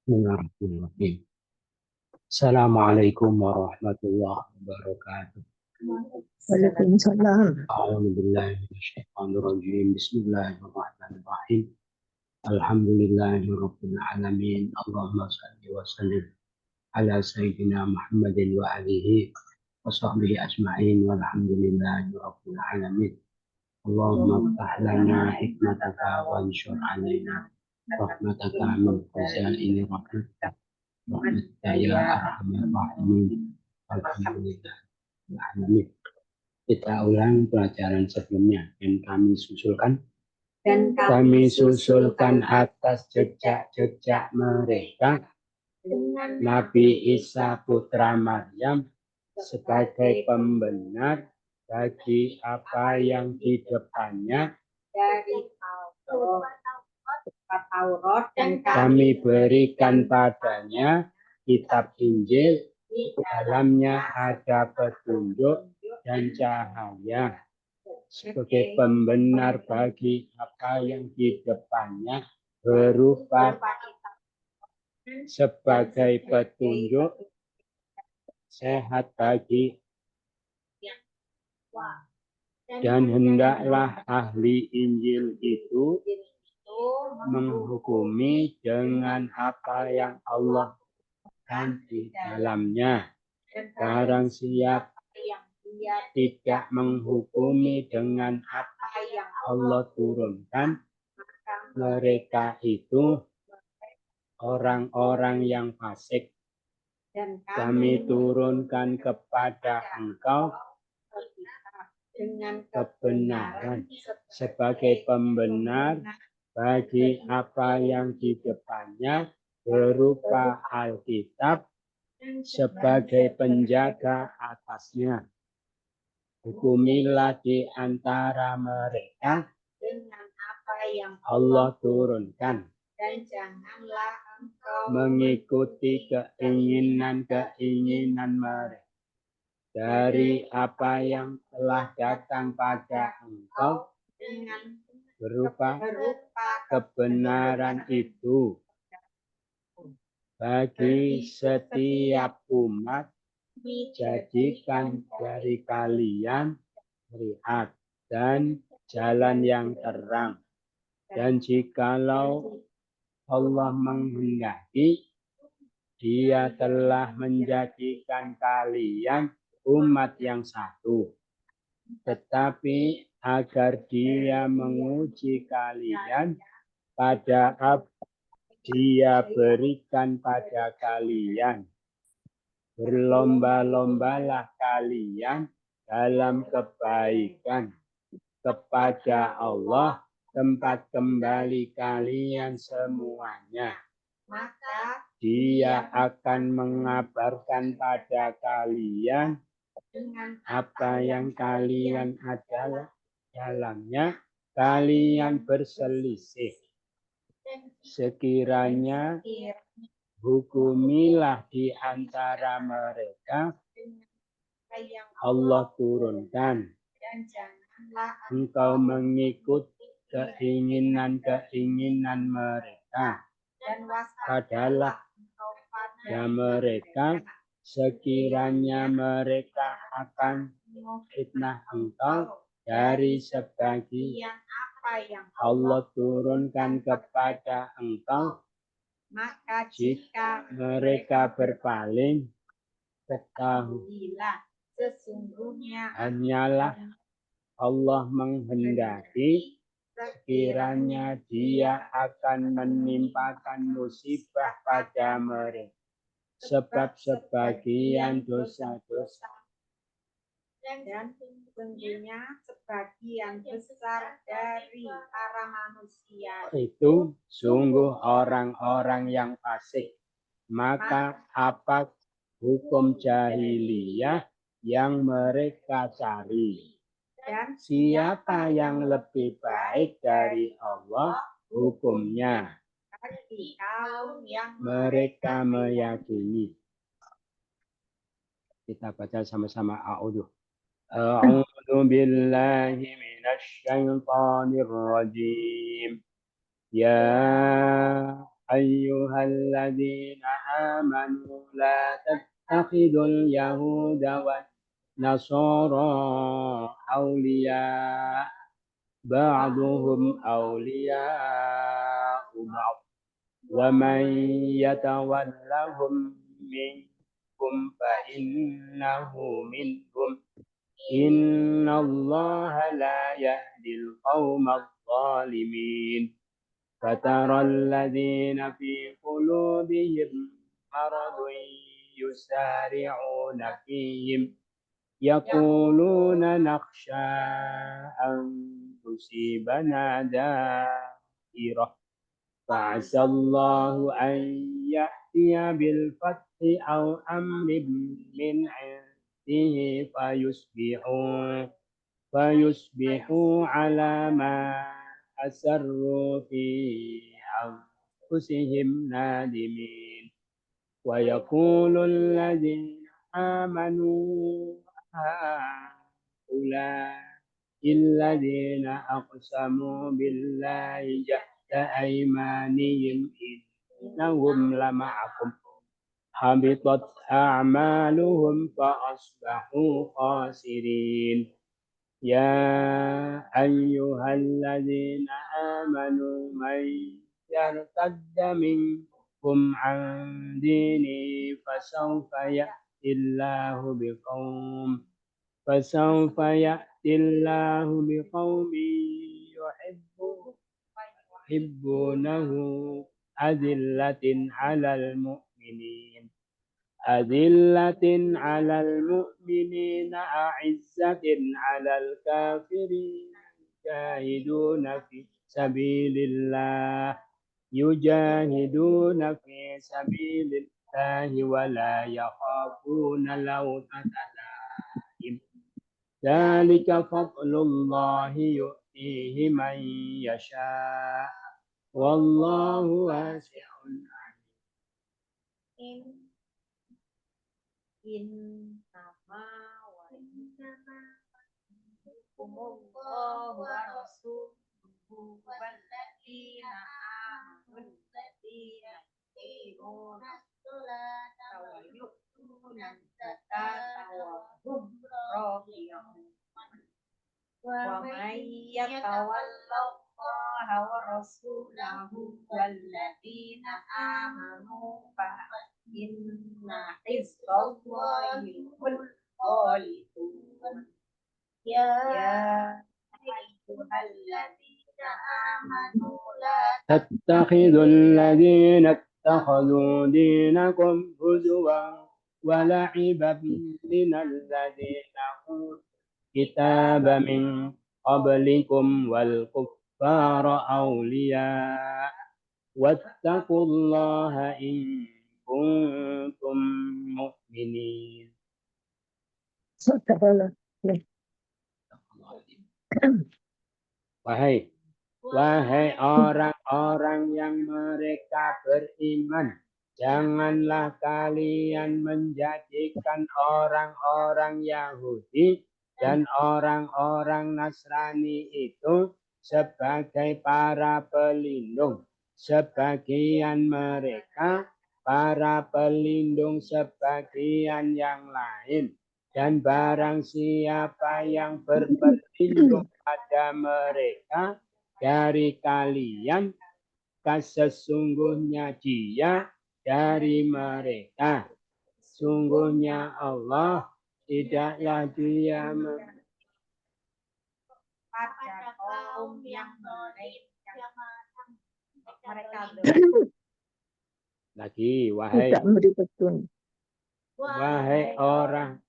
Bismillahirrahmanirrahim. Assalamualaikum warahmatullahi wabarakatuh. Waalaikumsalam. A'udzubillahi minasyaitonirrajim. Bismillahirrahmanirrahim. Alhamdulillahirabbil alamin. Allahumma shalli wa sallim ala sayyidina Muhammadin wa alihi wa sahbihi ajma'in walhamdulillahirabbil alamin. Allahumma iftah lana hikmataka wa anshur alaina rahmataka min khazaini rahmatika. Ya Arhamar Rahimin. Alhamdulillah. Alamin. Kita ulang pelajaran sebelumnya dan kami susulkan atas jejak-jejak mereka Nabi Isa putra Maryam sebagai pembenar bagi apa yang di depannya dari Taurat dan kami berikan padanya kitab Injil, di dalamnya ada petunjuk dan cahaya sebagai pembenar bagi apa yang di depannya berupa sebagai petunjuk sehat bagi dan hendaklah ahli Injil itu menghukumi dengan apa yang Allah dan di dalamnya. Barang siapa tidak menghukumi dengan apa yang Allah turunkan, mereka itu orang-orang yang fasik. Kami turunkan kepada engkau dengan kebenaran sebagai pembenar bagi apa yang di depannya berupa Alkitab sebagai penjaga atasnya. Hukumilah di antara mereka dengan apa yang Allah turunkan dan janganlah engkau mengikuti keinginan-keinginan mereka dari apa yang telah datang pada engkau dengan berupa kebenaran itu bagi setiap umat. Jadikan dari kalian lihat dan jalan yang terang, dan jikalau Allah menghendaki, Dia telah menjadikan kalian umat yang satu. Tetapi agar Dia menguji kalian pada apa Dia berikan pada kalian. Berlomba-lombalah kalian dalam kebaikan kepada Allah, tempat kembali kalian semuanya. Maka Dia akan mengabarkan pada kalian dengan apa yang kalian adalah dalamnya kalian berselisih. Sekiranya hukumilah di antara mereka Allah turunkan, dan janganlah engkau mengikut keinginan-keinginan mereka, dan waspadalah pada mereka sekiranya mereka akan fitnah engkau dari sebagian apa yang Allah turunkan kepada engkau. Maka jika mereka berpaling, ketahuilah sesungguhnya hanyalah Allah menghendaki, sekiranya Dia akan menimpakan musibah pada mereka, sebab sebagian dosa-dosa dan tentunya sebagian besar dari para manusia itu sungguh orang-orang yang fasik. Maka apa hukum jahiliyah yang mereka cari? Dan siapa yang lebih baik dari Allah hukumnya? Mereka meyakini. Kita baca sama-sama a'udhu. A'udzu billahi minasy syaithanir rajim. Ya أيها الذين آمنوا لا تتخذوا اليهود والنصارى أولياء بعضهم أولياء بعض ومن يتولهم منكم فإنه منهم إن الله لا يهدي القوم الظالمين فترى الذين في قلوبهم مرض يسارعون فيهم يقولون نخشى أن تصيبنا دائرة فعسى الله أن يأتي بالفتح أو أمر من عنده فيصبحوا على ما أسروا في أنفسهم نادمين ويقول الذين آمنوا هؤلاء الذين أقسموا بالله جهد أيمانهم إنهم لمعكم حبطت أعمالهم فأصبحوا خاسرين يا أيها الذين آمنوا من يرتد منكم عن دينه فسوف يأتي الله بقوم يحبونه أذلة على المؤمنين أعزة على الكافرين يجاهدون في سبيل الله ولا يخافون لومة لائم ذلك فضل الله يؤتيه من يشاء والله واسع عليم Innama wa innama humullahu wa rasuluhu walladzina amanu walladzina yuqimuna as-salata wa yu'tuna az-zakata wa hum raki'un wa may yatawallallaha wa rasulahu walladzina amanu inna hizballahi humul ghalibun ya ayyuhalladzina amanu la تتخذوا الذين اتخذوا دينكم هزوا ولعبا من الذين أوتوا الكتاب من قبلكم والكفار أولياء واتقوا الله إن kuntum mu'minin. Wahai orang-orang yang mereka beriman, janganlah kalian menjadikan orang-orang Yahudi dan orang-orang Nasrani itu sebagai para pelindung. Sebagian mereka para pelindung sebagian yang lain, dan barang siapa yang berpelindung pada mereka dari kalian, sesungguhnya dia dari mereka. Sungguhnya Allah tidaklah dia pada kaum yang mereka lagi wahai orang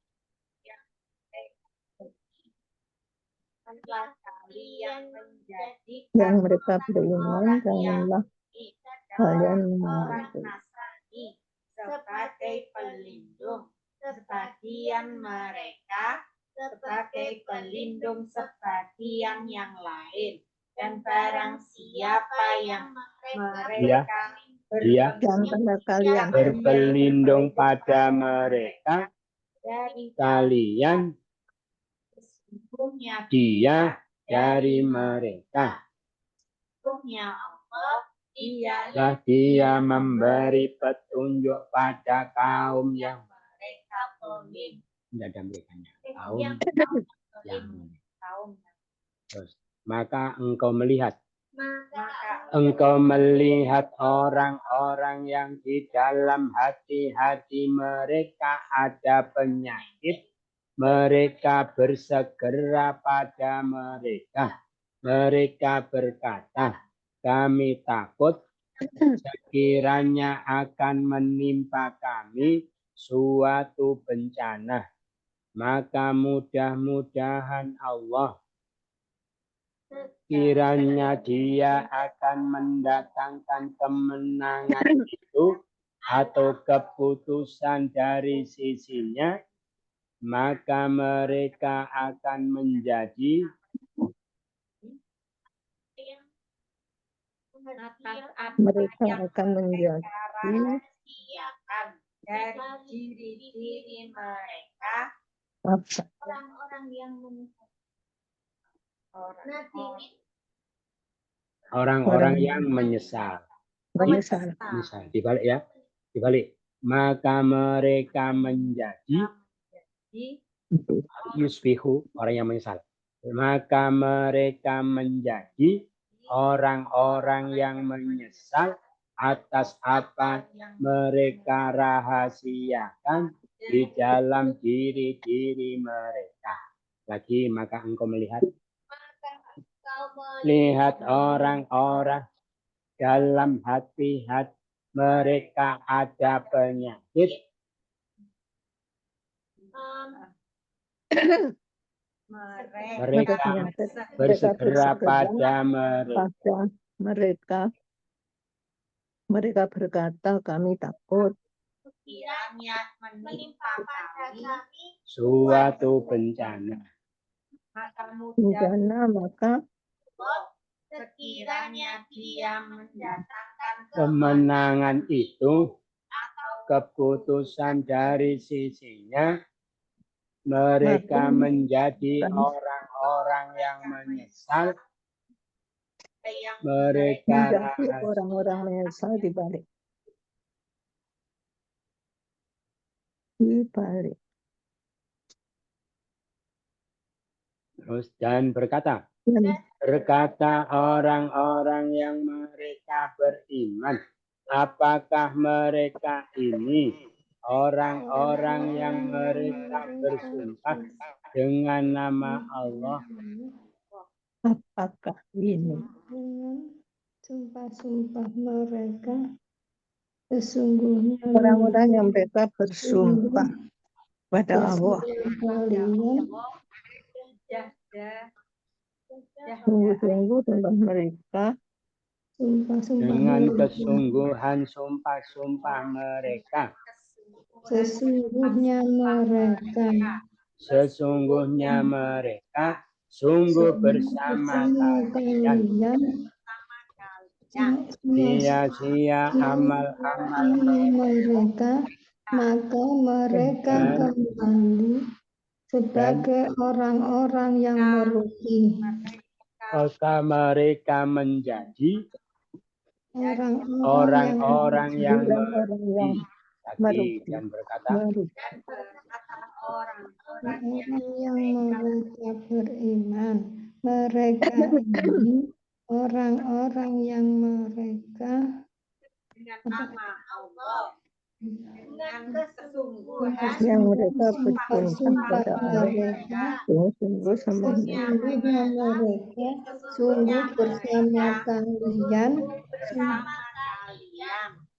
kalian menjadikan yang mereka beriman, janganlah kalian orang Nasrani sebagai pelindung sebagian mereka sebagai pelindung sebagian yang lain, dan barang siapa yang mereka berpelindung pada mereka dari kalian, dia dari mereka. Sesungguhnya Allah dia memberi petunjuk pada kaum yang mereka pelim. tidak ada mereka-nya. Kaum yang Kaum. terus. Maka engkau melihat Maka orang-orang yang di dalam hati-hati mereka ada penyakit. Mereka bersegera pada mereka. Mereka berkata, kami takut sekiranya akan menimpa kami suatu bencana. Maka mudah-mudahan Allah kiranya dia akan mendatangkan kemenangan itu atau keputusan dari sisinya, maka mereka akan menjadi Mereka akan menjadi rahasiakan dari diri-diri mereka apa? orang-orang yang orang-orang yang menyesal. Menyesal. Menyesal. Dibalik ya. Dibalik. Maka mereka menjadi yusbihu, orang yang menyesal. Maka mereka menjadi orang-orang yang menyesal atas apa mereka rahasiakan di dalam diri-diri mereka. Lagi, maka engkau melihat orang-orang dalam hati-hati mereka ada penyakit. Mereka bersegera pada mereka. Mereka berkata, kami takut kiranya menimpa kami suatu bencana. Maka sekiranya dia mendatangkan kemenangan itu, keputusan dari sisinya, mereka menjadi orang-orang yang menyesal. Mereka orang-orang menyesal dibalik. Terus dan berkata orang-orang yang mereka beriman, apakah mereka ini orang-orang yang mereka bersumpah dengan nama Allah? Apakah ini sumpah-sumpah mereka sesungguhnya orang-orang yang mereka bersumpah pada Allah? Sungguh-sungguh sumpah mereka dengan kesungguhan sumpah-sumpah mereka. Sesungguhnya mereka sungguh bersama kalian. Sia-sia amal-amal mereka, maka mereka kembali sebagai orang-orang yang merugi. Maka mereka menjadi orang-orang yang merugi. Dan berkata, orang yang mereka beriman, mereka ini orang-orang yang mereka dengan nama Allah, dengan kesungguhan yang mereka bersumpah pada Allah. sesungguhnya mereka sungguh bersama kalian.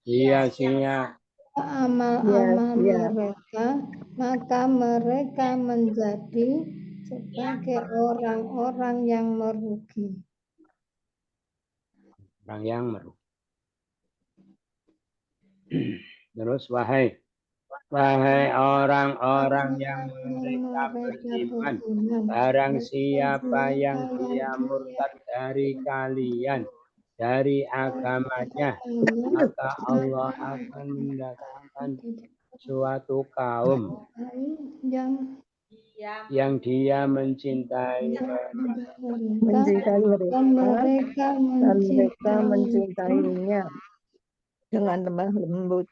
Sia-sia Amal-amal mereka, maka mereka menjadi sebagai orang-orang yang merugi. Orang yang merugi. Terus wahai orang-orang yang mereka beriman, barang siapa yang dia murtad dari kalian dari agamanya, maka Allah akan mendatangkan suatu kaum yang dia mencintai mencintai dan mereka mereka dan mereka mencintai mencintainya dengan lemah lembut.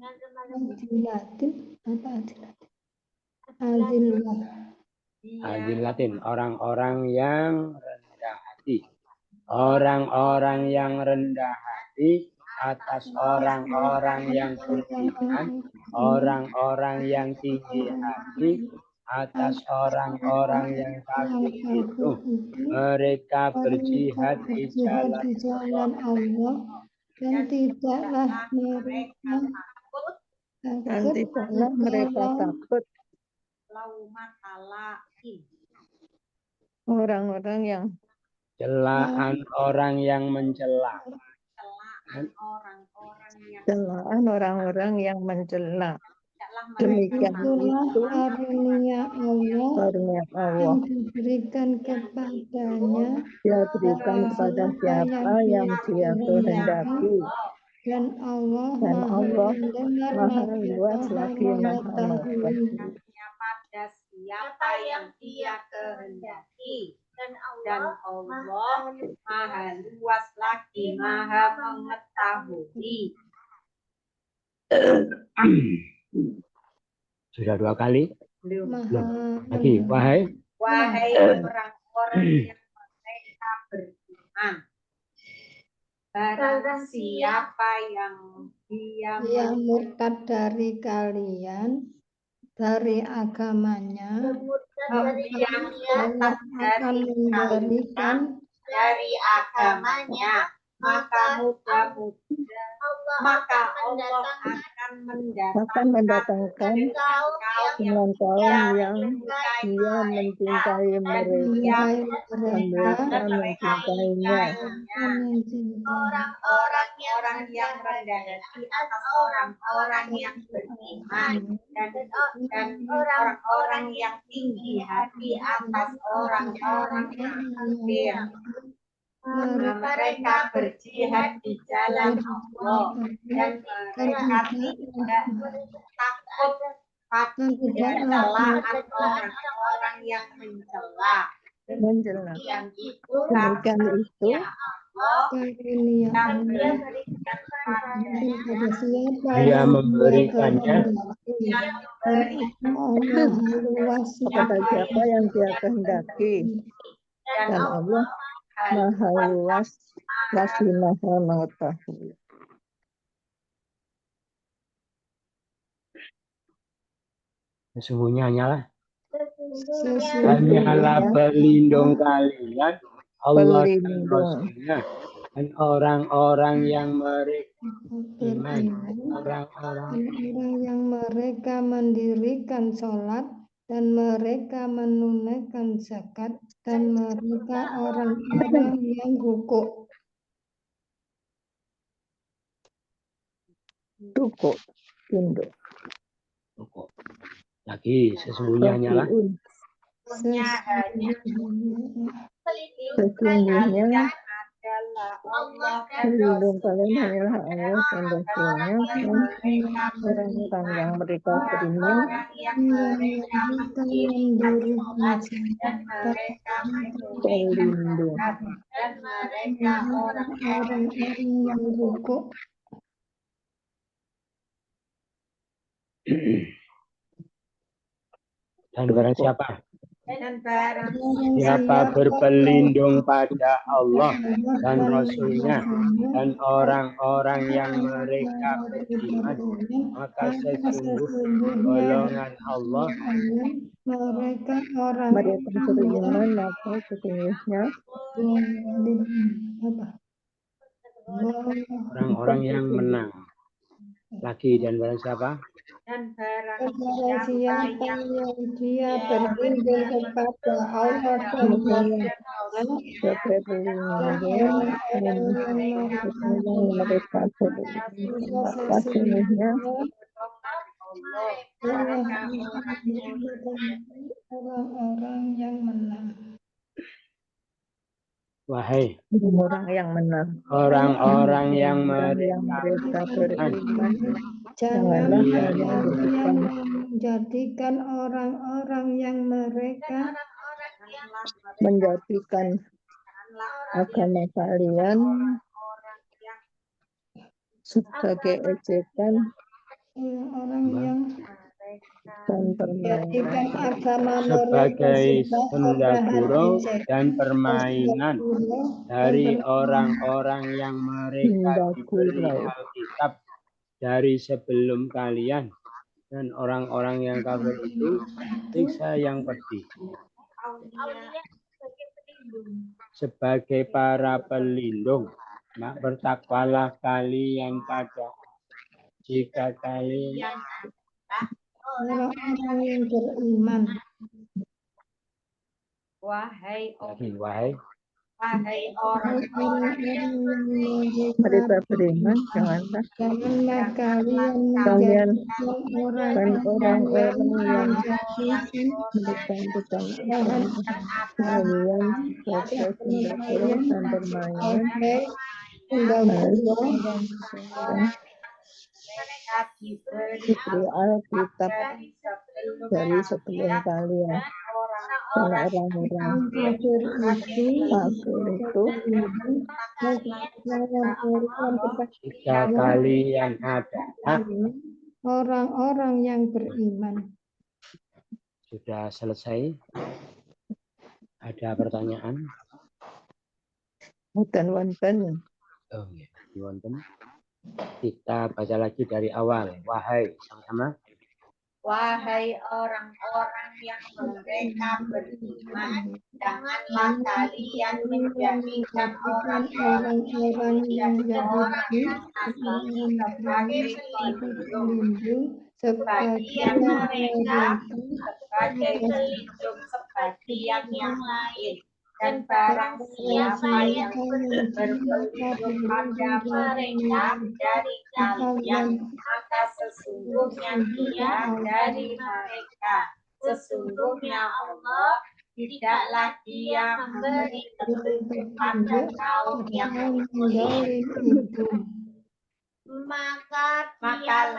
adilatin apa adilatin adillah Adilatin, orang-orang yang rendah hati. Orang-orang yang rendah hati atas orang-orang yang beriman, orang-orang yang tinggi hati atas orang-orang yang kafir itu. Mereka berjihad di jalan Allah. Allah dan tidaklah mereka Dan takut tidaklah mereka takut orang-orang yang Celaan orang yang mencela. celaan orang-orang yang mencela. Demikian itulah itu karunia Allah karunia Allah. yang diberikan kepadanya Dia berikan kepada siapa yang dia kehendaki. dan Allah Dan maha Allah mendengar maha lagi luas maha lagi maha mengetahui. mengetahui. pada siapa yang dia kehendaki dan Allah maha luas lagi maha mengetahui. Sudah 2 kali. Maha Lagi, wahai Orang-orang yang mereka beriman, barang siapa yang dia yang murtad dari kalian dari agamanya Allah akan memberikan dari agamanya, maka Allah akan mendatangkan dengan kaum yang dia mencintai mereka dan mereka mencintainya. orang-orang yang rendah hati atas orang-orang yang beriman dan orang-orang yang tinggi hati atas orang-orang yang kafir. Mereka berjihad di jalan Allah dan mereka tidak takut pada orang-orang yang mencela. Demikian itu Demikian itu karunia yang Allah diberikan kepada siapa dia yang memberikannya Allah luas kepada siapa yang dia kehendaki. Dan Allah maha luas lagi maha mengetahui. Sesungguhnya sesungguhnya hanyalah pelindung kalian Allah dan Pelindung. Rasulnya dan orang-orang yang mereka beriman, beriman orang-orang yang mereka mendirikan sholat dan mereka menunaikan zakat dan mereka orang-orang yang rukuk. Rukuk, tunduk. lagi sesungguhnya hanyalah Sesungguhnya adalah Allah pelindung kalian hanyalah Allah dan Rasulnya dan orang-orang yang mereka beriman yang mereka mendirikan dan zakat mereka pelindung. dan mereka orang-orang yang rukuk. dan barang siapa barang siapa berpelindung pada Allah dan Rasulnya dan orang-orang yang mereka beriman, maka sesungguh golongan Allah mereka Mereka beriman maka sesungguhnya orang-orang yang menang. Lagi dan barang siapa dan barang kepada siapa yang dia berlindung kepada Allah dan Rasulnya sebagai pelindung yang mereka beriman maka sesungguhnya orang-orang yang menang. wahai orang yang menang, orang-orang yang orang yang mereka beriman Janganlah Janganlah kalian kalian menjadikan orang-orang yang mereka menjadikan agama kalian sebagai ejekan orang yang dan menjadikan permainan agama mereka sebagai sebagai senda bahan gurau ejekan dan permainan dari dan orang-orang yang mereka Senda diberi gurau. Alkitab dari sebelum kalian, dan orang-orang yang kafir itu siksa yang pedih. Sebagai para pelindung, bertakwalah kalian pada jika kalian orang-orang yang beriman. Wahai Orang-orang yang mereka beriman, janganlah janganlah kalian kalian menjadikan orang-orang yang menjadikan menjadikan kalian sebagai senda gurau dan permainan sebagai senda-gurau diberi Alkitab dari sebelum kalian, dan orang-orang kafir itu jika kalian ada. orang-orang yang beriman. Sudah selesai? Ada pertanyaan? dan wonten Oh ya, wonten. Kita baca lagi dari awal. Wahai, sama-sama. Wahai orang-orang yang mereka beriman, janganlah kalian menjadikan orang-orang yang Yahudi sebagai pelindung sebagai pelindung sebagian yang lain, dan barang siapa yang berpelindung pada mereka dari kalian, maka sesungguhnya dia dari mereka. Sesungguhnya Allah tidaklah dia memberi petunjuk pada kaum yang zalim itu. Maka dia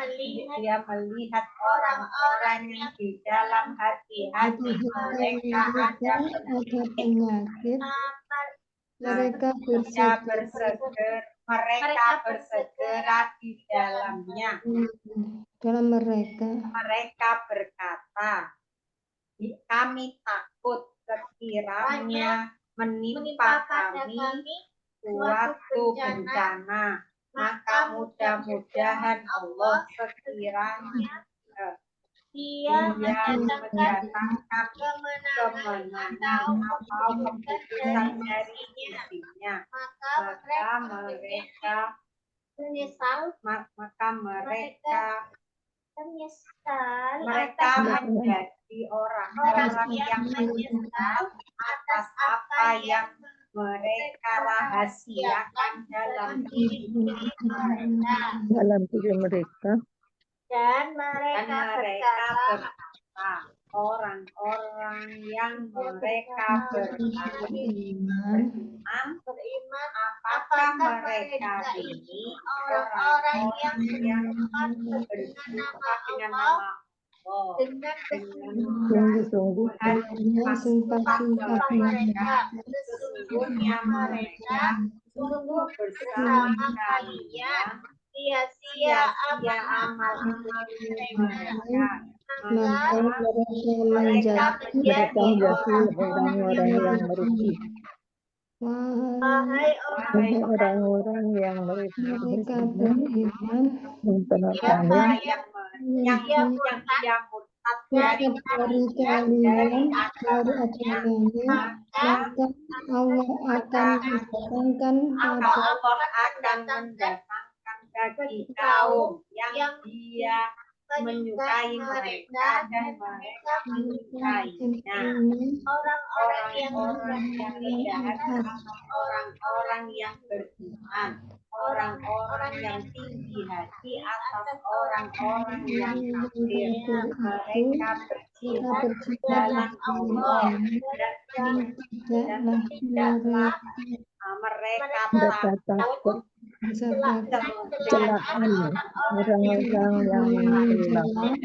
melihat orang-orang yang di dalam hati-hati mereka ada penyakit, mereka bersegera di dalamnya. dalam mereka berkata, kami takut sekiranya menimpa kami suatu bencana, maka mudah-mudahan Allah sekiranya dia mendatangkan kemenangan atau keputusan dari sisinya, maka mereka menjadi orang-orang yang menyesal atas apa yang mereka rahasiakan dalam diri mereka. Dan mereka berkata, orang-orang yang mereka beriman, apakah mereka ini orang-orang yang bersumpah dengan nama Allah, sumpah mereka sesungguhnya mereka sungguh bersama kalian sia-sia amal mereka. maka mereka Mereka menjadi orang-orang yang merugi. wahai Orang-orang yang mereka beriman, yang dia murtad dari kalian dari ajarannya, maka Allah akan mendatangkan bagi kaum yang dia menyukai mereka dan mereka menyukainya. Orang-orang yang jahat adalah orang-orang yang beriman, orang-orang yang tinggi hati atas orang-orang yang kafir. Mereka berjihad dalam Allah dan tidaklah mereka takut sebab celaan orang-orang yang mencela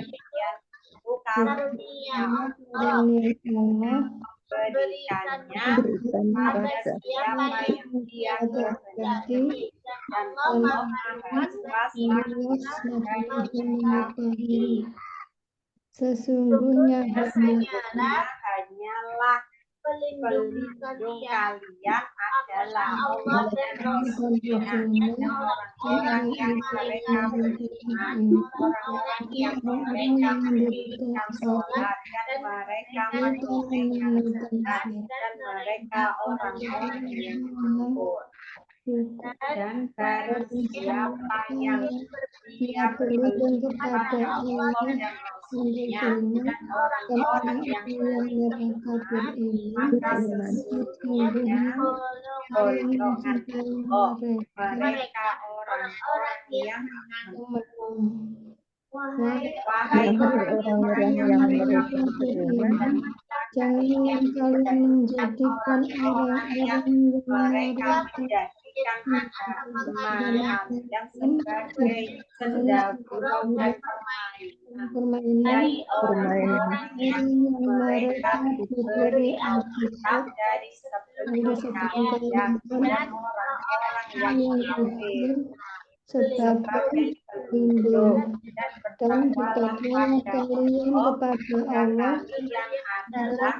karunia orang yang Allah berikannya berikan pada pada siapa yang dia kehendaki dan Allah Maha luas dan maha mengetahui. sesungguhnya Hanyalah pelindung kalian adalah Allah dan Rasulnya dan orang-orang yang mereka beriman, orang-orang yang mereka mendirikan sholat dan mereka menunaikan zakat dan mereka orang-orang yang bersyukur. Dan barang siapa yang dia berlindung kepada Allah dan Rasulnya dan orang-orang yang mereka beriman maka sesungguhnya golongan Allah mereka orang-orang yang wahai orang-orang yang mereka beriman jangan kalian menjadikan orang-orang yang mereka menjadikan yang sebagai senda gurau dan permainan dari permainan orang-orang yang mereka diberi Alkitab dari sebelum kalian dan orang-orang yang kafir sebagai pelindung dan bertakwalah kalian kepada Allah adalah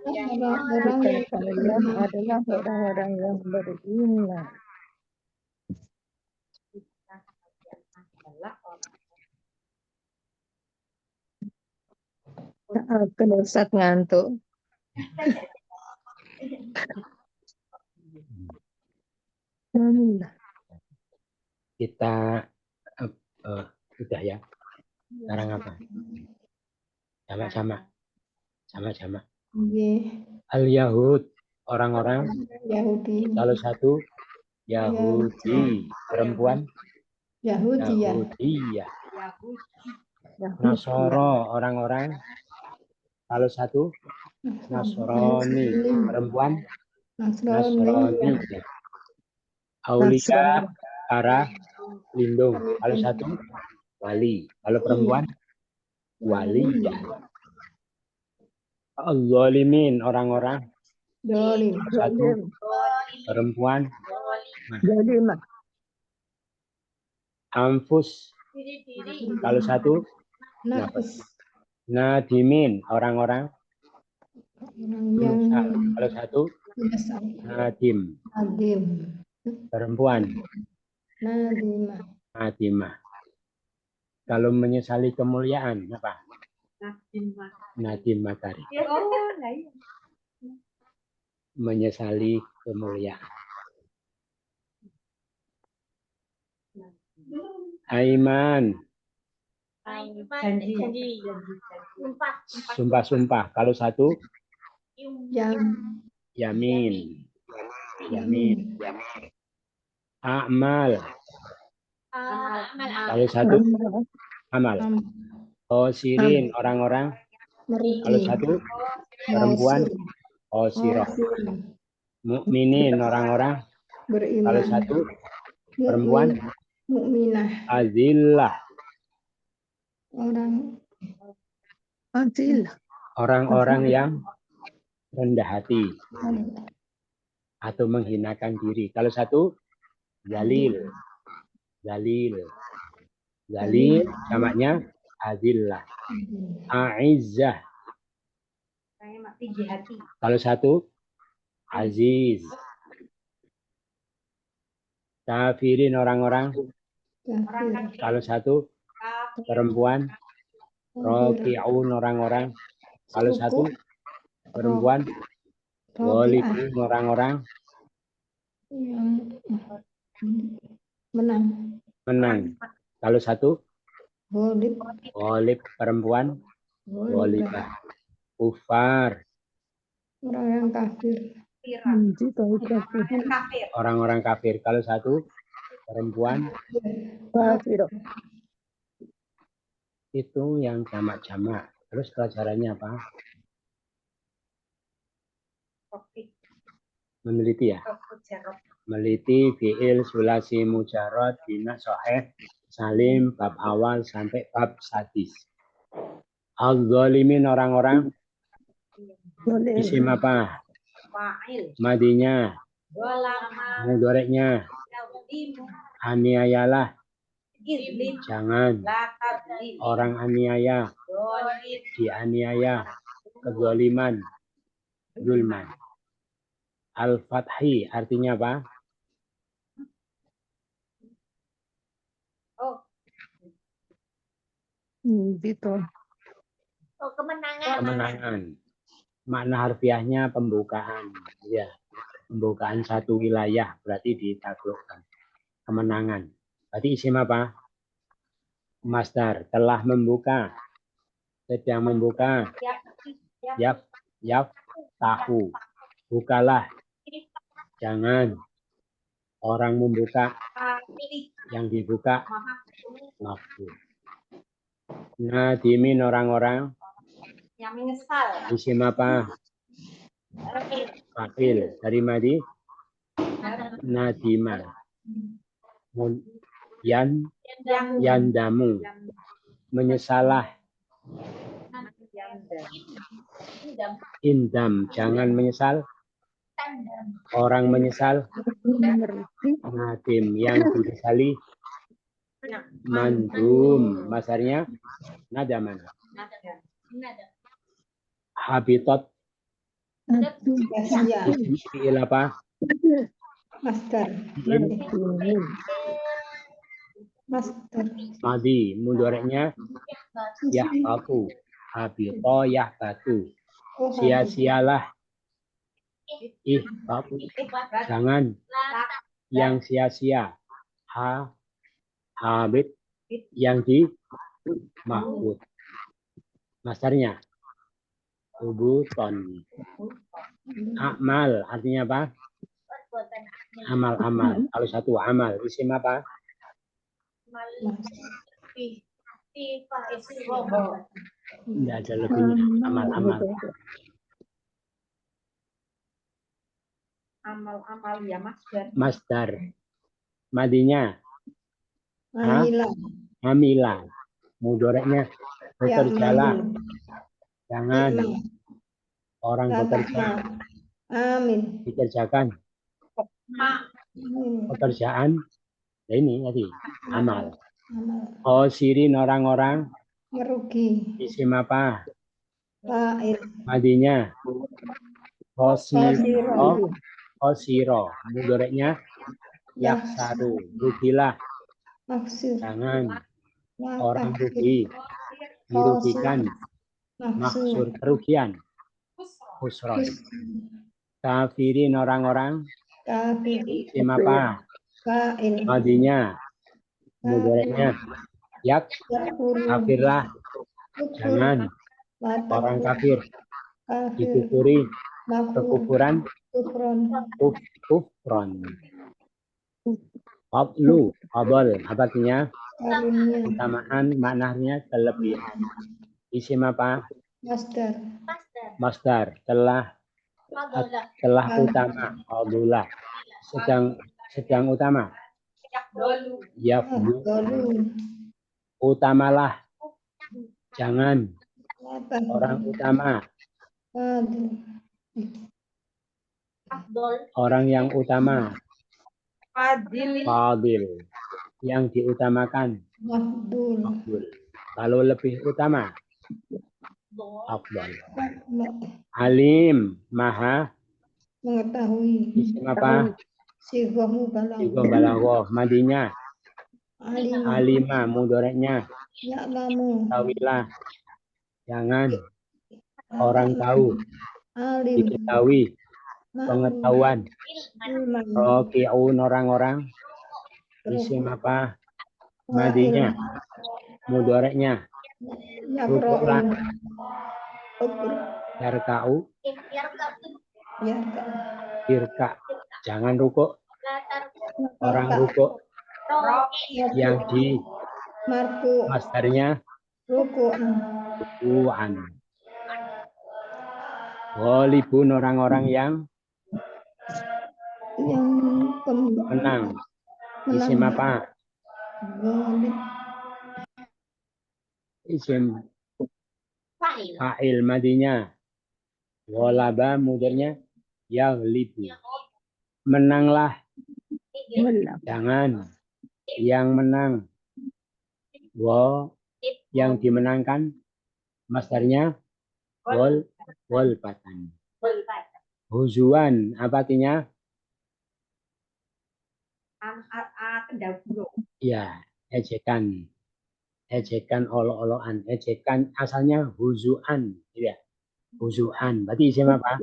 orang-orang jika yang kalian adalah orang-orang yang beriman. Aku Ustaz ngantuk. Kita sudah ya. Sekarang apa? Sama-sama. Al-Yahud, orang-orang. Yahudi Kalau satu Yahudi, perempuan Yahudiyah. Nasoro, orang-orang. Kalau satu Nasrani, perempuan Nasrani. Aulia, para lindung. Kalau satu wali, kalau perempuan waliyah. Al-Zalimin, orang-orang. dolim Satu perempuan Zalimah. Anfus, kalau satu nafas Nadimin, orang-orang. yang Kalau satu menyesal Nadim, nadim perempuan nadimah Nadimah. Kalau menyesali kemuliaan apa? Nadim Matahari. Menyesali kemuliaan. Aiman, sumpah-sumpah. Kalau satu yang Yamin. Amal. Kalau satu amal. Osirin, orang-orang. Kalau satu perempuan Osiroh. Mukminin, orang-orang. Kalau beriman satu perempuan mukminah Azillah, orang-orang yang rendah hati atau menghinakan diri. Kalau satu Zalil, jamaknya Azillah. Aizzah, kalau satu Aziz. Kafirin, orang-orang. Kalau satu perempuan Roki'un, orang-orang. Kalau satu perempuan Ghalibun, orang-orang yang menang Kalau satu Ghalib perempuan Ghalibah. Kufar, orang yang kafir orang-orang kafir. Kalau satu perempuan itu yang jamak-jamak. Terus pelajarannya apa? Meneliti ya? Meliti fi'il sulasi mujarrad bina sahih salim bab awal sampai bab sadis. Al-zalimin orang-orang Boleh. isim apa? Fa'il. Madinya, Golama. mudoreknya, Yaudimu. aniayalah, Izlim. jangan, Latadlim. orang aniaya, Dolim. dianiaya, kezaliman, zulman. Al-fathi artinya apa? Oh, Gitu. oh kemenangan. Kemenangan. Makna harfiahnya pembukaan. Ya, pembukaan satu wilayah berarti ditaklukkan. Kemenangan. Berarti isim apa? Masdar. Telah membuka. Sedang membuka. Yap. Tahu. Bukalah. Jangan. Orang membuka. Yang dibuka. Maf'ul. Nadimin orang-orang. Yang menyesal. Isim apa? Fa'il. Dari madi. Nadima. Yandamu. Menyesalah. Indam. Jangan menyesal. Orang menyesal. Nadim. Yang disesali. Mandum. Masarnya. Nadaman. Habitat. Ya, Fi'il apa? master. Fi'il Master. madi. Mudoreknya. Yahbatu. Habito yahbatu. Oh, Sia-sialah. Ihbatu. Jangan. Yang sia-sia. Habit. Yang di mahbud. Masarnya. Ubuton. Amal. Artinya apa? Amal. Kalau satu amal. Isim apa? Tidak ada lebihnya. Amal. Amal ya masdar. Masdar. Madinya. Amila. Amila. Mudoreknya. Bekerjalah. Jangan. Orang bekerja. Amin. Dikerjakan. Amin. Pekerjaan. Ya ini tadi. Amal. Amal. Khosirin orang-orang. Merugi. Isim apa? Fa'il. Madinya. Khosiro. Khosiro. Mudoreknya. Yaksaru. Rugilah. Maksud. Jangan. Orang rugi. Dirugikan. Maksud kerugian. Khusron. Kafirin orang-orang. Kafir. Isim apa? Fa'il. Madinya. Mudoreknya. Kafirlah. Jangan. Orang kafir. Dikufuri. Kekufuran. Kufron. Qablu. Qabl. Apa artinya? Keutamaan. Maknanya kelebihan. Isim apa? Masdar. Telah utama. Qablulah. Sedang utama. Yafdu. Utamalah. Jangan. Orang utama. Orang yang utama. Fadil. Yang diutamakan. Mafdul. Kalau lebih utama. Afdal. Alim. Maha. Mengetahui. Isim apa? Sigoh balaghah. Madinya. Alima. Mudoreknya. Ya'lamu. Tawilah. Jangan. Orang tahu. Diketahui. Pengetahuan. Roki'un orang-orang. Isim apa? Madinya. Mudoreknya. Rukuklah. Yarka'u. Irka. Jangan rukuk. Orang rukuk. Yang di masdarnya. Ruku'an. Ghalibun orang-orang yang menang. Isim apa? Isim fa'il madinya. Ghalaba mudhari'nya yaghlibu. Menanglah. Jangan. Yang menang. Yang dimenangkan. Masdarnya ghalbatan. Huzuan apa artinya? Ya, ejekan. Ejekan, olok-olokan. Ejekan asalnya huzuan. Ya. Huzuan. Berarti isim apa?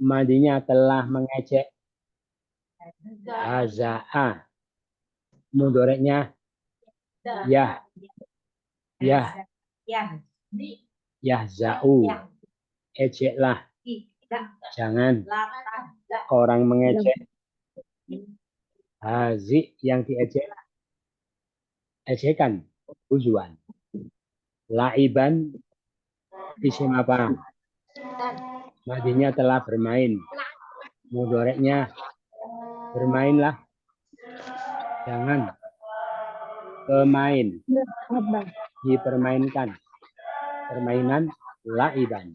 Madinya telah mengejek. Haza'a. Mudhoreknya ya. Yahza'u. Ejeklah. Jangan. Orang mengejek. Hazi yang diejek. Ejekan. Huzuan. Laiban. Isim apa? Madinya telah bermain. Mudhoreknya bermainlah. Jangan. Pemain. Dipermainkan. Permainan laiban.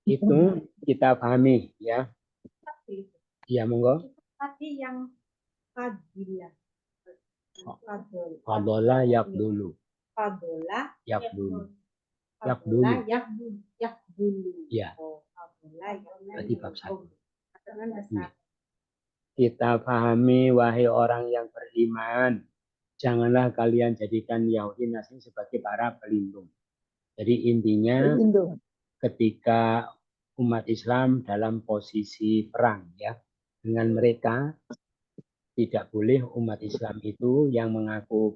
Itu kita pahami ya. Iya monggo. Tadi yang fadilah. Fadola yakdulu. Fadola Yakdulu. Yakdulu. Ya. Berarti bab 1. Kita pahami wahai orang yang beriman. Janganlah kalian jadikan Yahudi Nasrani sebagai para pelindung. Jadi intinya ketika umat Islam dalam posisi perang ya dengan mereka, tidak boleh umat Islam itu yang mengaku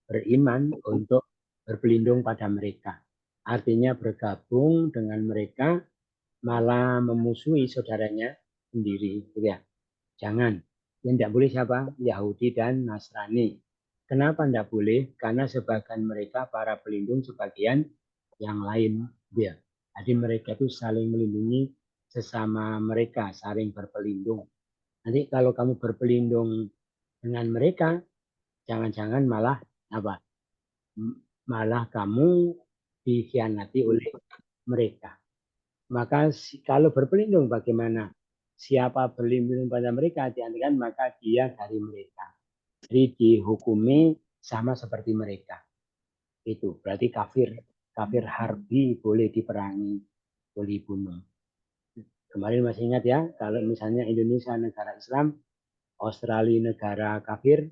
beriman untuk berpelindung pada mereka. Artinya bergabung dengan mereka malah memusuhi saudaranya sendiri. Ya. Jangan. Yang tidak boleh siapa? Yahudi dan Nasrani. Kenapa tidak boleh? Karena sebagian mereka para pelindung, sebagian yang lain. Ya. Jadi mereka itu saling melindungi sesama mereka, saling berpelindung. Nanti kalau kamu berpelindung dengan mereka, jangan-jangan malah apa? Malah kamu dikhianati oleh mereka. Maka kalau berpelindung bagaimana? Siapa berlindung pada mereka diantarkan maka dia dari mereka. Jadi dihukumi sama seperti mereka. Itu berarti kafir harbi boleh diperangi, boleh dibunuh. Kemarin masih ingat ya, kalau misalnya Indonesia negara Islam, Australia negara kafir,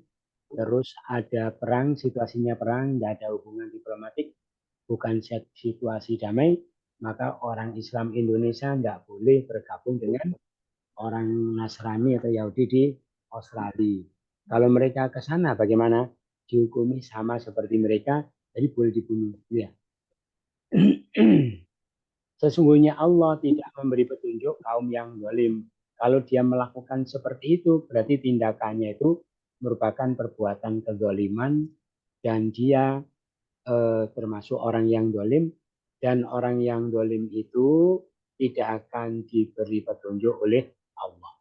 terus ada perang, situasinya perang, tidak ada hubungan diplomatik, bukan situasi damai, maka orang Islam Indonesia tidak boleh bergabung dengan orang Nasrani atau Yahudi di Australia. Kalau mereka ke sana bagaimana? Dihukumi sama seperti mereka, jadi boleh dibunuh. Ya. Sesungguhnya Allah tidak memberi petunjuk kaum yang zalim. Kalau dia melakukan seperti itu, berarti tindakannya itu merupakan perbuatan kezaliman dan dia termasuk orang yang zalim, dan orang yang zalim itu tidak akan diberi petunjuk oleh Allah.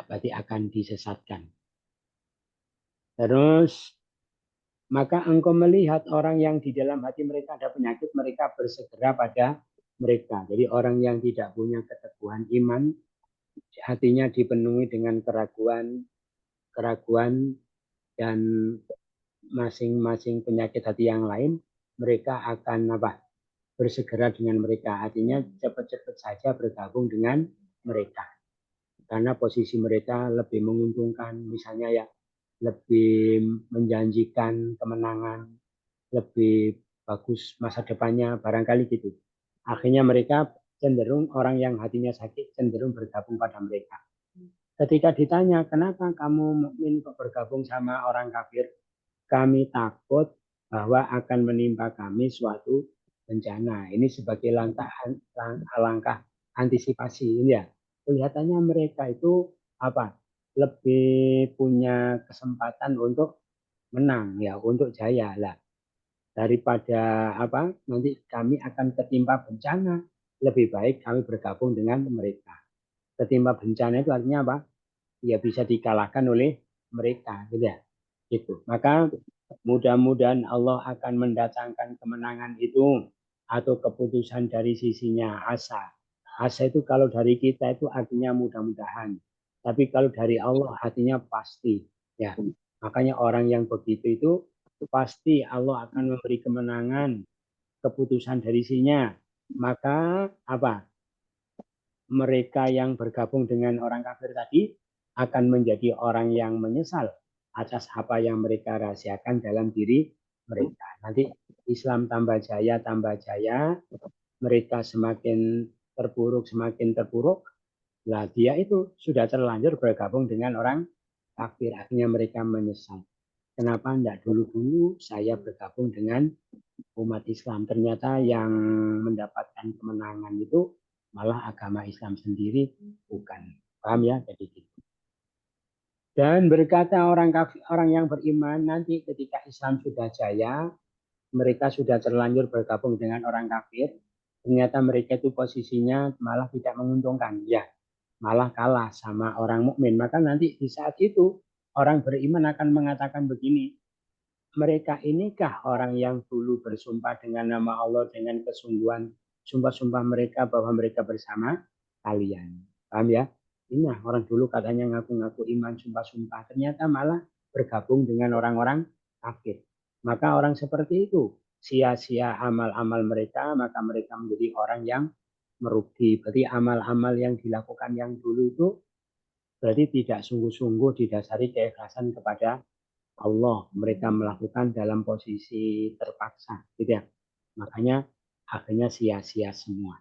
Berarti akan disesatkan. Terus maka engkau melihat orang yang di dalam hati mereka ada penyakit, mereka bersegera pada mereka. Jadi orang yang tidak punya keteguhan iman, hatinya dipenuhi dengan keraguan dan masing-masing penyakit hati yang lain, mereka akan apa? Bersegera dengan mereka. Artinya cepat-cepat saja bergabung dengan mereka. Karena posisi mereka lebih menguntungkan, misalnya ya, lebih menjanjikan kemenangan, lebih bagus masa depannya, barangkali gitu. Akhirnya mereka cenderung, orang yang hatinya sakit cenderung bergabung pada mereka. Ketika ditanya, kenapa kamu mukmin kok bergabung sama orang kafir? Kami takut bahwa akan menimpa kami suatu bencana. Ini sebagai langkah antisipasi. Ya, kelihatannya mereka itu apa? Lebih punya kesempatan untuk menang ya, untuk jaya lah, daripada apa nanti kami akan ketimpa bencana, lebih baik kami bergabung dengan mereka. Ketimbang bencana itu artinya apa? Ya bisa dikalahkan oleh mereka, gitu ya. Gitu. Maka mudah-mudahan Allah akan mendatangkan kemenangan itu atau keputusan dari sisinya asa. Asa itu kalau dari kita itu artinya mudah-mudahan. Tapi kalau dari Allah artinya pasti. Ya, makanya orang yang begitu itu pasti Allah akan memberi kemenangan, keputusan dari sisinya. Maka apa? Mereka yang bergabung dengan orang kafir tadi akan menjadi orang yang menyesal atas apa yang mereka rahasiakan dalam diri mereka. Nanti Islam tambah jaya, mereka semakin terpuruk, lah dia itu sudah terlanjur bergabung dengan orang kafir, akhirnya mereka menyesal. Kenapa tidak dulu-dulu saya bergabung dengan umat Islam? Ternyata yang mendapatkan kemenangan itu malah agama Islam sendiri, bukan. Paham ya? Jadi gitu. Dan berkata orang yang beriman nanti ketika Islam sudah jaya, mereka sudah terlanjur bergabung dengan orang kafir, ternyata mereka itu posisinya malah tidak menguntungkan, ya, malah kalah sama orang mukmin. Maka nanti di saat itu orang beriman akan mengatakan begini, mereka inikah orang yang dulu bersumpah dengan nama Allah dengan kesungguhan, sumpah-sumpah mereka bahwa mereka bersama kalian. Paham ya? Ini orang dulu katanya ngaku-ngaku iman, sumpah-sumpah, ternyata malah bergabung dengan orang-orang kafir. Maka orang seperti itu sia-sia amal-amal mereka, maka mereka menjadi orang yang merugi. Berarti amal-amal yang dilakukan yang dulu itu berarti tidak sungguh-sungguh didasari keikhlasan kepada Allah. Mereka melakukan dalam posisi terpaksa, gitu ya. Makanya akhirnya sia-sia semua.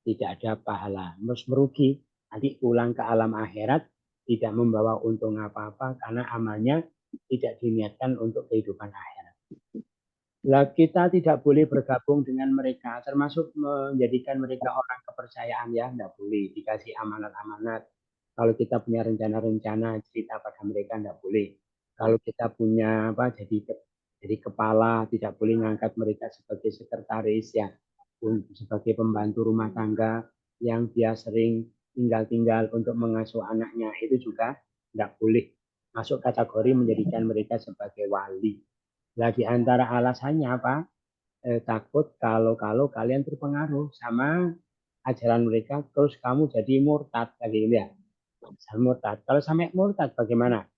Tidak ada pahala, terus merugi. Nanti pulang ke alam akhirat tidak membawa untung apa-apa karena amalnya tidak diniatkan untuk kehidupan akhirat. Lah kita tidak boleh bergabung dengan mereka, termasuk menjadikan mereka orang kepercayaan, ya, tidak boleh dikasih amanat-amanat. Kalau kita punya rencana-rencana cerita pada mereka tidak boleh. Kalau kita punya apa jadi kepala, tidak boleh ngangkat mereka sebagai sekretaris, ya, sebagai pembantu rumah tangga yang dia sering tinggal-tinggal untuk mengasuh anaknya, itu juga tidak boleh masuk kategori menjadikan mereka sebagai wali. Nah, di antara alasannya apa? Takut kalau kalian terpengaruh sama ajaran mereka, terus kamu jadi murtad, lagi ya. Murtad. Kalau sampai murtad bagaimana?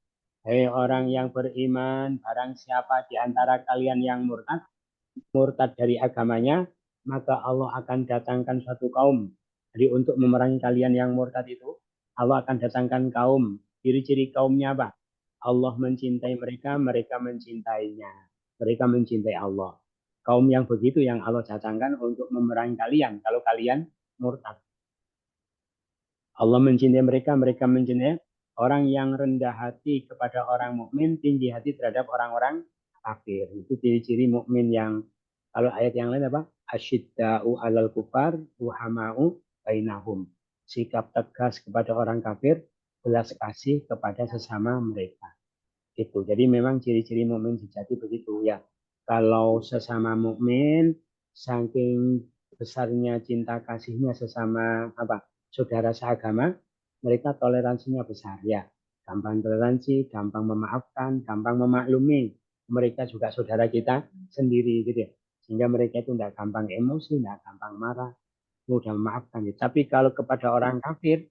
Hei orang yang beriman, barang siapa di antara kalian yang murtad dari agamanya, maka Allah akan datangkan suatu kaum. Jadi untuk memerangi kalian yang murtad itu, Allah akan datangkan kaum. Ciri-ciri kaumnya apa? Allah mencintai mereka, mereka mencintainya. Mereka mencintai Allah. Kaum yang begitu yang Allah datangkan untuk memerangi kalian kalau kalian murtad. Allah mencintai mereka, mereka mencintai orang yang rendah hati kepada orang mukmin, tinggi hati terhadap orang-orang kafir. Itu ciri-ciri mukmin yang kalau ayat yang lain apa? Asyidda'u 'alal kufar, ruhama'u bainahum. Sikap tegas kepada orang kafir, belas kasih kepada sesama mereka. Itu. Jadi memang ciri-ciri mukmin sejati begitu, ya. Kalau sesama mukmin saking besarnya cinta kasihnya sesama apa? Saudara seagama, mereka toleransinya besar, ya. Gampang toleransi, gampang memaafkan, gampang memaklumi. Mereka juga saudara kita sendiri, gitu ya. Sehingga mereka itu tidak gampang emosi, tidak gampang marah, mudah memaafkan. Ya. Tapi kalau kepada orang kafir,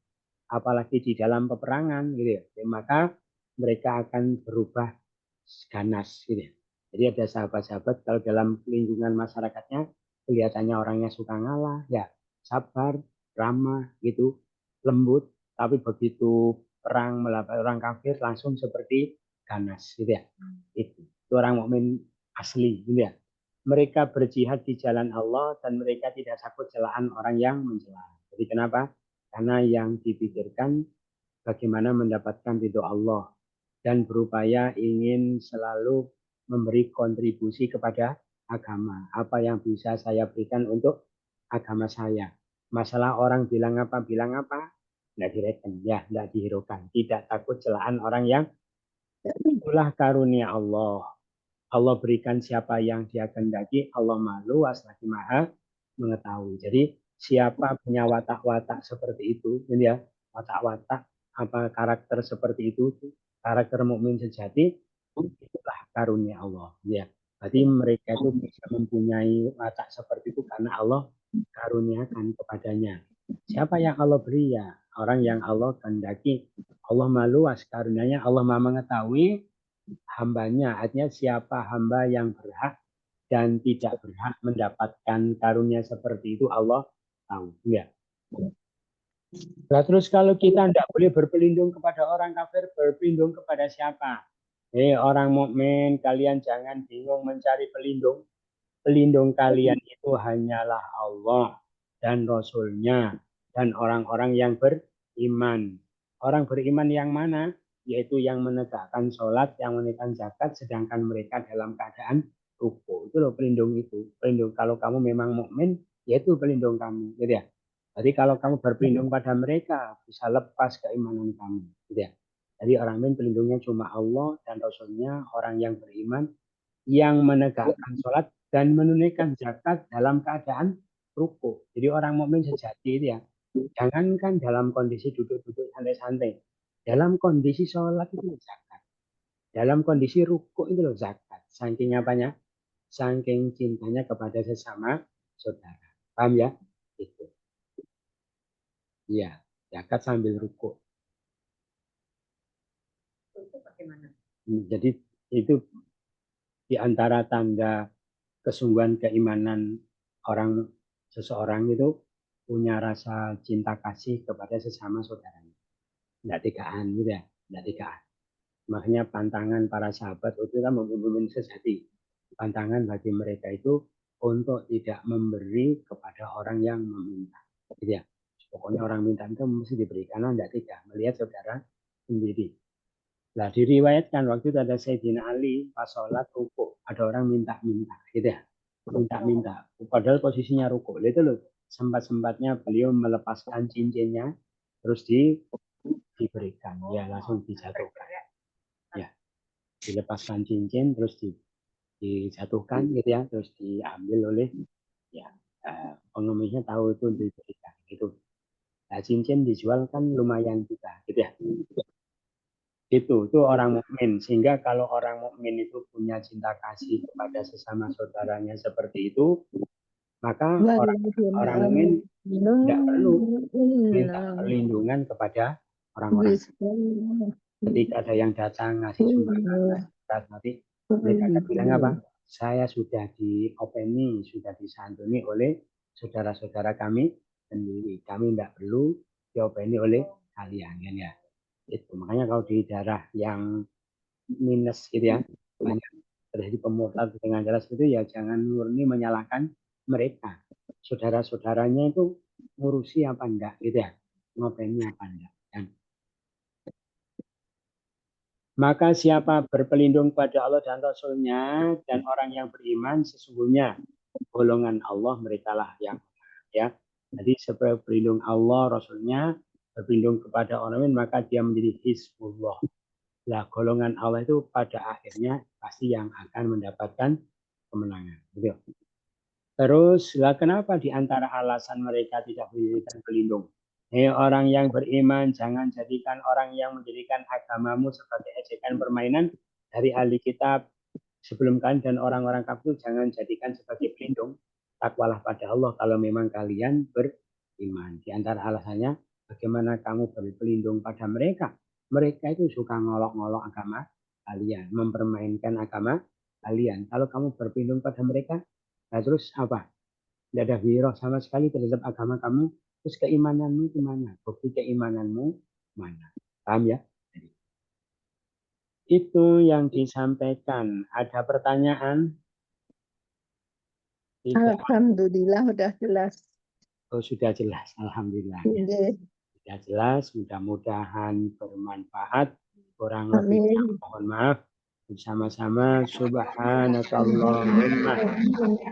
apalagi di dalam peperangan, gitu ya, maka mereka akan berubah ganas, gitu ya. Jadi ada sahabat-sahabat kalau dalam lingkungan masyarakatnya kelihatannya orangnya suka ngalah, ya, sabar, ramah, gitu, lembut, tapi begitu perang melawan orang kafir langsung seperti ganas, gitu ya. Itu orang mukmin asli, gitu ya. Mereka berjihad di jalan Allah dan mereka tidak takut celaan orang yang mencela. Jadi kenapa? Karena yang dipikirkan bagaimana mendapatkan ridho Allah dan berupaya ingin selalu memberi kontribusi kepada agama. Apa yang bisa saya berikan untuk agama saya. Masalah orang bilang apa, tidak direken, ya, tidak dihiraukan. Tidak takut celaan orang yang itulah karunia Allah. Allah berikan siapa yang dia kehendaki, Allah maha luas lagi maha mengetahui. Jadi siapa punya watak-watak seperti itu, ya, watak-watak apa karakter seperti itu, karakter mukmin sejati, itulah karunia Allah, ya. Berarti mereka itu bisa mempunyai watak seperti itu karena Allah karuniakan kepadanya. Siapa yang Allah beri ya? Orang yang Allah kehendaki. Allah maha luas karunia-Nya, Allah maha mengetahui hambanya. Artinya siapa hamba yang berhak dan tidak berhak mendapatkan karunia seperti itu Allah tahu. Ya. Nah, terus kalau kita tidak boleh berpelindung kepada orang kafir, berpelindung kepada siapa? Orang mukmin, kalian jangan bingung mencari pelindung. Pelindung kalian itu hanyalah Allah dan Rasul-Nya dan orang-orang yang beriman. Orang beriman yang mana? Yaitu yang menegakkan sholat, yang menunaikan zakat, sedangkan mereka dalam keadaan ruku. Itu loh pelindung itu. Pelindung kalau kamu memang mukmin, yaitu pelindung kamu, gitu ya. Jadi kalau kamu berpelindung pada mereka, bisa lepas keimanan kamu, gitu ya. Jadi orang mukmin pelindungnya cuma Allah dan Rasul-Nya, orang yang beriman, yang menegakkan sholat dan menunaikan zakat dalam keadaan ruku. Jadi orang mukmin sejati itu ya, jangankan dalam kondisi duduk-duduk santai-santai, dalam kondisi sholat itu zakat, dalam kondisi ruku itu loh zakat. Saking apanya? Saking cintanya kepada sesama saudara. Paham ya? Itu. Iya, zakat sambil ruku. Jadi itu di antara tanda kesungguhan keimanan orang seseorang itu punya rasa cinta kasih kepada sesama saudaranya. Tidak tigaan gitu ya, tidak tigaan. Makanya pantangan para sahabat itu kan membunuh sejati. Pantangan bagi mereka itu untuk tidak memberi kepada orang yang meminta. Gitu ya. Pokoknya orang minta itu mesti diberikan, tidak tiga. Melihat saudara sendiri. Nah, diriwayatkan waktu itu ada Sayyidina Ali pas sholat ruku, ada orang minta-minta, gitu ya, minta-minta. Padahal posisinya ruku, itu loh sempat-sempatnya beliau melepaskan cincinnya, terus diberikan, ya langsung dijatuhkan, ya dilepaskan cincin, terus dijatuhkan, gitu ya, terus diambil oleh ya pengemisnya tahu itu diberikan, gitu. Nah, cincin dijual kan lumayan juga, gitu ya. Itu orang mukmin. Sehingga kalau orang mukmin itu punya cinta kasih kepada sesama saudaranya seperti itu, maka orang mukmin tidak perlu minta perlindungan kepada orang-orang. Ketika ada yang datang ngasih sumbangan, nanti mereka akan bilang apa? Saya sudah diopeni, sudah disantuni oleh saudara-saudara kami sendiri. Kami tidak perlu diopeni oleh kalian, ya. Itu makanya kalau di daerah yang minus gitu ya, banyak terjadi pemotongan dengan jelas itu ya jangan murni menyalahkan mereka, saudara-saudaranya itu ngurusi apa enggak gitu ya, ngopeni apa enggak. Maka siapa berpelindung pada Allah dan Rasul-Nya dan orang yang beriman, sesungguhnya golongan Allah merekalah yang ya. Jadi sebagai berlindung Allah, Rasul-Nya, berlindung kepada orang lain, maka dia menjadi Hizbullah. Nah, golongan Allah itu pada akhirnya pasti yang akan mendapatkan kemenangan. Gitu. Terus, lah kenapa di antara alasan mereka tidak dijadikan pelindung? Orang yang beriman, jangan jadikan orang yang menjadikan agamamu sebagai ejekan permainan dari ahli kitab sebelum kalian dan orang-orang kafir, jangan jadikan sebagai pelindung. Takwalah pada Allah kalau memang kalian beriman. Di antara alasannya, bagaimana kamu berpelindung pada mereka? Mereka itu suka ngolok-ngolok agama kalian, mempermainkan agama kalian. Kalau kamu berpelindung pada mereka, nah terus apa? Tidak ada wirah sama sekali terhadap agama kamu. Terus keimananmu gimana? Bukti keimananmu mana? Paham ya? Itu yang disampaikan. Ada pertanyaan? Tidak. Alhamdulillah sudah jelas. Oh, sudah jelas. Alhamdulillah. Ya. Sudah jelas. Mudah-mudahan bermanfaat. Kurang lebihnya mohon maaf. Bersama-sama subhanakallahumma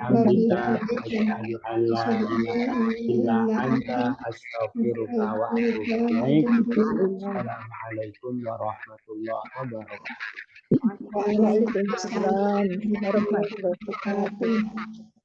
hamdika asyhadu an la ilaha illa anta astaghfiruka wa atubu ilaik. Assalamualaikum warahmatullahi wabarakatuh. Waalaikumsalam warahmatullahi wabarakatuh.